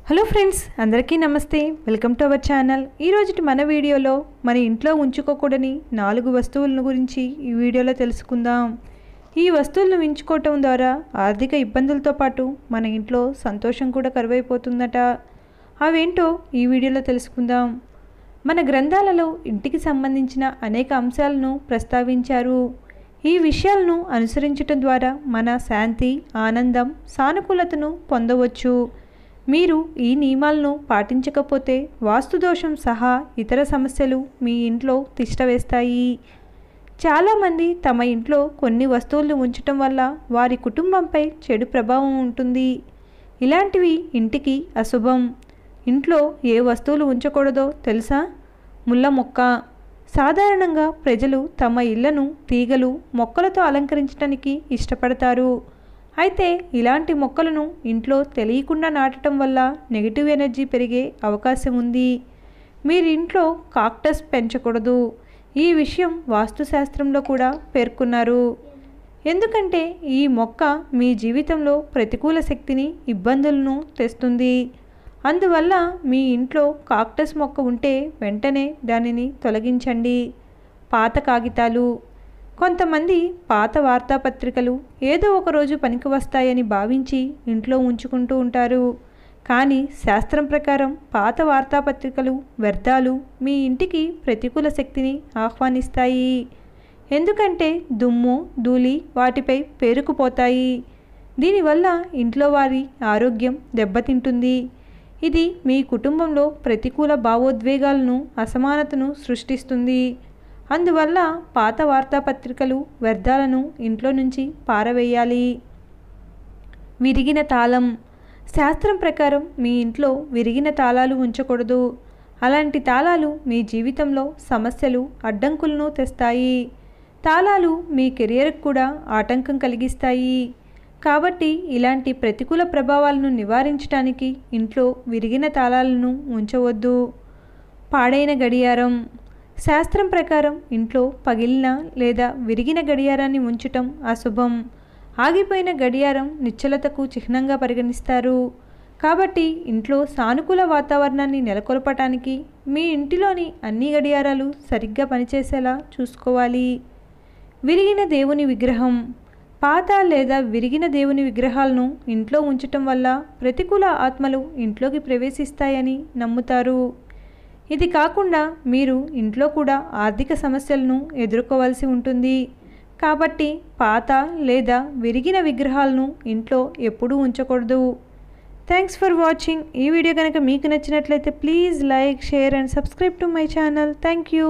Hello friends, అందరికీ నమస్తే. Welcome to our channel. ఈరోజు మన వీడియోలో మన ఇంట్లో ఉంచుకోకూడని 4 వస్తువులను గురించి ఈ వీడియోలో తెలుసుకుందాం. ఈ వస్తువులను ఉంచుకోవటం ద్వారా ఆర్థిక ఇబ్బందులతో పాటు మన ఇంట్లో సంతోషం కూడా కరువైపోతుందట. అవేంటో ఈ వీడియోలో తెలుసుకుందాం. మన గ్రంథాలలో ఇంటికి సంబంధించిన అనేక అంశాలను ప్రస్తావించారు. ఈ విషయాలను అనుసరించటం ద్వారా మన శాంతి, ఆనందం, సానుకూలతను పొందవచ్చు. మీరు ఈ నియమాలను పాటించకపోతే వాస్తుదోషం సహా ఇతర సమస్యలు మీ ఇంట్లో తిష్టవేస్తాయి. చాలామంది తమ ఇంట్లో కొన్ని వస్తువులను ఉంచటం వల్ల వారి కుటుంబంపై చెడు ప్రభావం ఉంటుంది. ఇలాంటివి ఇంటికి అశుభం. ఇంట్లో ఏ వస్తువులు ఉంచకూడదో తెలుసా? ముళ్ళ మొక్క. సాధారణంగా ప్రజలు తమ ఇళ్లను తీగలు, మొక్కలతో అలంకరించడానికి ఇష్టపడతారు. అయితే ఇలాంటి మొక్కలను ఇంట్లో తెలియకుండా నాటడం వల్ల నెగిటివ్ ఎనర్జీ పెరిగే అవకాశం ఉంది. మీరు ఇంట్లో కాక్టస్ పెంచకూడదు. ఈ విషయం వాస్తుశాస్త్రంలో కూడా పేర్కొన్నారు. ఎందుకంటే ఈ మొక్క మీ జీవితంలో ప్రతికూల శక్తిని, ఇబ్బందులను తెస్తుంది. అందువల్ల మీ ఇంట్లో కాక్టస్ మొక్క ఉంటే వెంటనే దానిని తొలగించండి. పాత కాగితాలు. కొంతమంది పాత వార్తాపత్రికలు ఏదో ఒకరోజు పనికి వస్తాయని భావించి ఇంట్లో ఉంచుకుంటూ ఉంటారు. కానీ శాస్త్రం ప్రకారం పాత వార్తాపత్రికలు వ్యర్థాలు. మీ ఇంటికి ప్రతికూల శక్తిని ఆహ్వానిస్తాయి. ఎందుకంటే దుమ్ము, ధూళి వాటిపై పేరుకుపోతాయి. దీనివల్ల ఇంట్లో వారి ఆరోగ్యం దెబ్బతింటుంది. ఇది మీ కుటుంబంలో ప్రతికూల భావోద్వేగాలను, అసమానతను సృష్టిస్తుంది. అందువల్ల పాత వార్తాపత్రికలు, వ్యర్థాలను ఇంట్లో నుంచి పారవేయాలి. విరిగిన తాళం. శాస్త్రం ప్రకారం మీ ఇంట్లో విరిగిన తాళాలు ఉంచకూడదు. అలాంటి తాళాలు మీ జీవితంలో సమస్యలు, అడ్డంకులను తెస్తాయి. తాళాలు మీ కెరియర్కు కూడా ఆటంకం కలిగిస్తాయి. కాబట్టి ఇలాంటి ప్రతికూల ప్రభావాలను నివారించడానికి ఇంట్లో విరిగిన తాళాలను ఉంచవద్దు. పాడైన గడియారం. శాస్త్రం ప్రకారం ఇంట్లో పగిలిన లేదా విరిగిన గడియారాన్ని ఉంచటం అశుభం. ఆగిపోయిన గడియారం నిశ్చలతకు చిహ్నంగా పరిగణిస్తారు. కాబట్టి ఇంట్లో సానుకూల వాతావరణాన్ని నెలకొల్పటానికి మీ ఇంటిలోని అన్ని గడియారాలు సరిగ్గా పనిచేసేలా చూసుకోవాలి. విరిగిన దేవుని విగ్రహం. పాత లేదా విరిగిన దేవుని విగ్రహాలను ఇంట్లో ఉంచటం వల్ల ప్రతికూల ఆత్మలు ఇంట్లోకి ప్రవేశిస్తాయని నమ్ముతారు. ఇది కాకుండా మీరు ఇంట్లో కూడా ఆర్థిక సమస్యలను ఎదుర్కోవాల్సి ఉంటుంది. కాబట్టి పాత లేదా విరిగిన విగ్రహాలను ఇంట్లో ఎప్పుడూ ఉంచకూడదు. Thanks for watching. ఈ వీడియో కనుక మీకు నచ్చినట్లయితే please like, share and subscribe to my channel. Thank you.